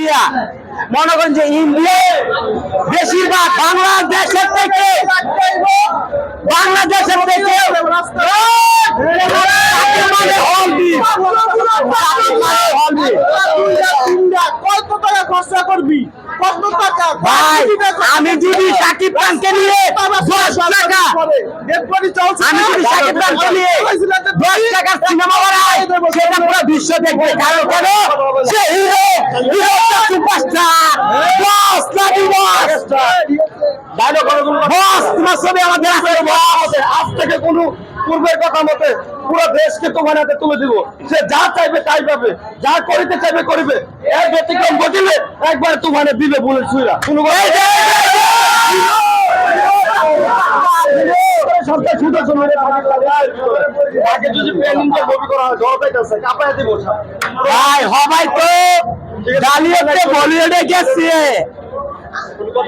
India মনে করেন যে ইন্ডিয়া বেশিরভাগ বাংলাদেশের থেকে কত টাকা খরচা করবি? কত টাকা? ভাই আমি যদি সাকিব খানকে নিয়ে 10 টাকা আমি যদি সাকিব খানকে নিয়ে 10 টাকার সিনেমা বানাই সেটা পুরো বিশ্ব দেখবে। কারণ কেন সে হিরো সুপারস্টার বস লাভি বস বস তোমার ছবি আমাদের আছে বস। আজ থেকে কোনো পূর্বের কথা মতে পুরো দেশকে তোমার হাতে তুলে দিব। সে যা চাইবে তাই পাবে, যা করিতে চাইবে করিবে। এর ব্যতিক্রম ঘটিলে একবার তোমার দিবে বলে ছুঁড়া কোনো সরকার ছুটে চলে আগে যদি প্ল্যানিংটা কপি করা হয় জড়তাই আছে কাপায় দিব। ভাই সবাই তো ডালিউডে বলিউডে গেছে,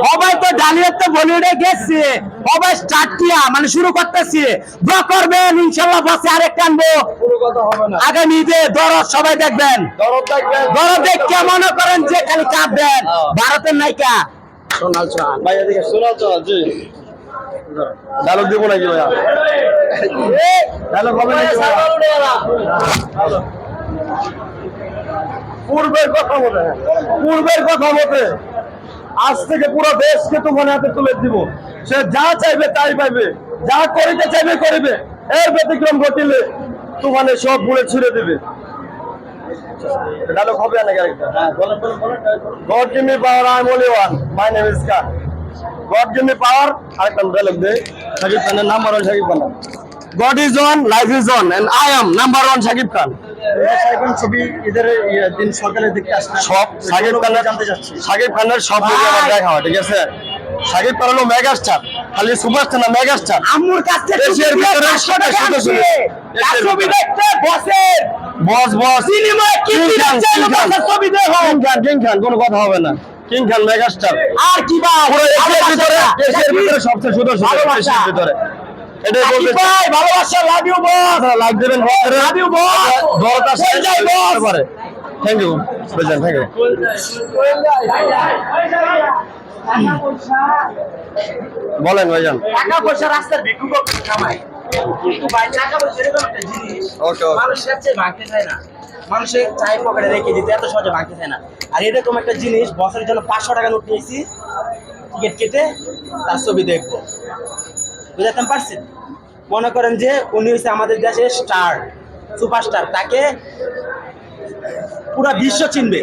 সবাই তো ডালিউডে বলিউডে গেছে, সবাই স্টার্ট কিয়া মানে শুরু করতেছে। দোয়া করবেন ইনশাআল্লাহ বসে আরেকটা আনবো কোনো কথা হবে না। আগামী ঈদে দরদ সবাই দেখবেন। দরদ দেখবেন, দরদ দেখে মনে করেন যে খালি কাঁদবেন। ভারতের নায়িকা সোনাল চৌহান ভাই এদিকে সোনাল চৌহান জি ডায়লগ দিব নাকি ভাইয়া? ডায়লগ হবে নাকি ভাইয়া? পূর্বের কথা মতে আজ থেকে পুরো দেশকে তোমার হাতে তুলে দিব। সে যা চাইবে তাই পাইবে, যা করিতে চাইবে করিবে। এর ব্যতিক্রম ঘটিলে তোমার সব বলে ছিঁড়ে দিবে। ডায়লগ হবে নাকি আরেকটা? God give me power, I'm only one. My name is Khan. God give me power. আরেকটা ডায়লগ দে শাকিব খানের number 1 Shakib Khan. God is on, life is on, and I am number 1 Shakib Khan. ছবি ঈদের দিন সকালে দেখতে আসলাম। সব শাকিব খানের জানতে চাচ্ছি। শাকিব খানের সব মুভি আমার দেখা হয়, ঠিক আছে? শাকিব খান হলো মেগা স্টার, খালি সুপারস্টার না মেগা স্টার। আম্মুর কাছ থেকে এশিয়ার ভিতরে 500 টাকা শুধু আনছে। এশিয়ার ছবি ভিতরে। দেখতে বসের বস সিনেমা কি দেখছেন বসের ছবি দেখো। কিং খান কোনো কথা হবে না। কিং খান মেগা স্টার। আর কি বা পুরো এশিয়ার ভিতরে সবচেয়ে সুন্দর ভালোবাসা। এশিয়ার ভিতরে এটাই সাকিব বলতে ভাই ভালোবাসা লাভ ইউ বস লাইক দেবেন লাভ ইউ বস দরকার হয়ে যায় বস। পারে। Thank you present, thank you. বলেন ভাইজান। টাকা পয়সা রাস্তার ভিক্ষুক কামায়, কিন্তু ভাই টাকা পয়সা এরকম একটা জিনিস ওকে মানুষের চেয়ে ভাঙতে চায় না। মানুষের চাই পকেটে রেখে দিতে এত সহজে ভাঙতে চায় না। আর এরকম একটা জিনিস বছরের জন্য 500 টাকা নোট নিয়েছি, টিকিট কেটে তার ছবি দেখবো। বুঝাতে পারছেন? মনে করেন যে উনি হচ্ছে আমাদের দেশের স্টার সুপারস্টার, তাকে পুরো বিশ্ব চিনবে।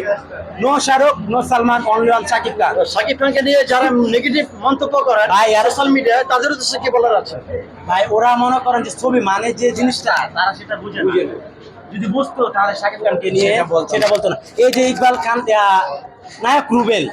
No Shahrukh, no Salman, only one Shakib Khan. Shakib খানকে নিয়ে যারা নেগেটিভ মন্তব্য করেন ভাই আর সোশ্যাল মিডিয়ায় তাদের উদ্দেশ্যে কি বলার আছে? ভাই ওরা মনে করেন যে ছবি মানে যে জিনিসটা তারা সেটা বুঝে না। যদি বুঝতো তাহলে শাকিব খানকে নিয়ে সেটা বলতো না। এই যে ইকবাল খান নায়ক রুবেল,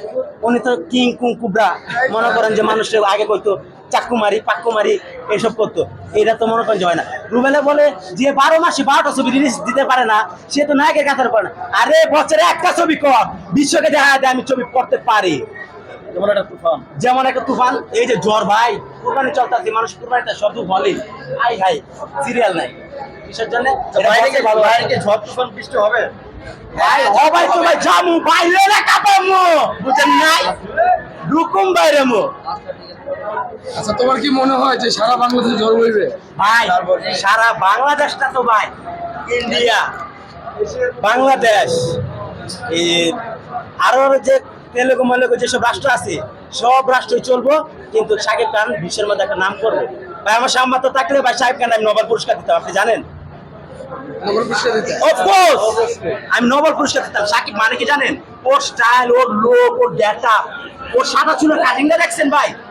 উনি তো কিং কুং কুবরা মনে করেন যে মানুষের আগে করতো চাকুমারি পাক্কুমারি এইসব করতো। এটা তো মনে করেন যে হয় না। রুবেলে বলে যে 12 মাসে 12টা ছবি রিলিজ দিতে পারে না, সে তো নায়কের কাতারে পারে না। আরে বছরে একটা ছবি কর, বিশ্বকে দেখা যায় আমি ছবি করতে পারি। যেমন একটা তুফান। যেমন একটা তুফান, এই যে জ্বর ভাই কুরবানি চলতেছে, মানুষ কুরবানিটা শুধু বলে হাই হাই সিরিয়াল নাই কিসের জন্য? বাইরে ঝড় তুফান বৃষ্টি হবে? ভাই সবাই তো ভাই জামু বাইরে না কাপামু, বুঝেন নাই রুকুম বাইরে মু। আচ্ছা, তোমার কি মনে হয় যে সারা বাংলাদেশে ঝড় বইবে? ভাই সারা বাংলাদেশটা তো ভাই ইন্ডিয়া বাংলাদেশ এই আরো যে তেলেগু মালেগু যেসব রাষ্ট্র আছে সব রাষ্ট্রই চলবো, কিন্তু শাকিব খান বিশ্বের মধ্যে একটা নাম করবে। ভাই আমার সামর্থ্য থাকলে ভাই শাকিব খান আমি নোবেল পুরস্কার দিতাম, আপনি জানেন? নোবেল পুরস্কার দিতে? অফকোর্স আমি নোবেল পুরস্কার দিতাম। শাকিব মানে কি জানেন? ওর স্টাইল, ওর লুক, ওর ডেটা, ওর সাদা চুলের কাটিংটা দেখছেন ভাই?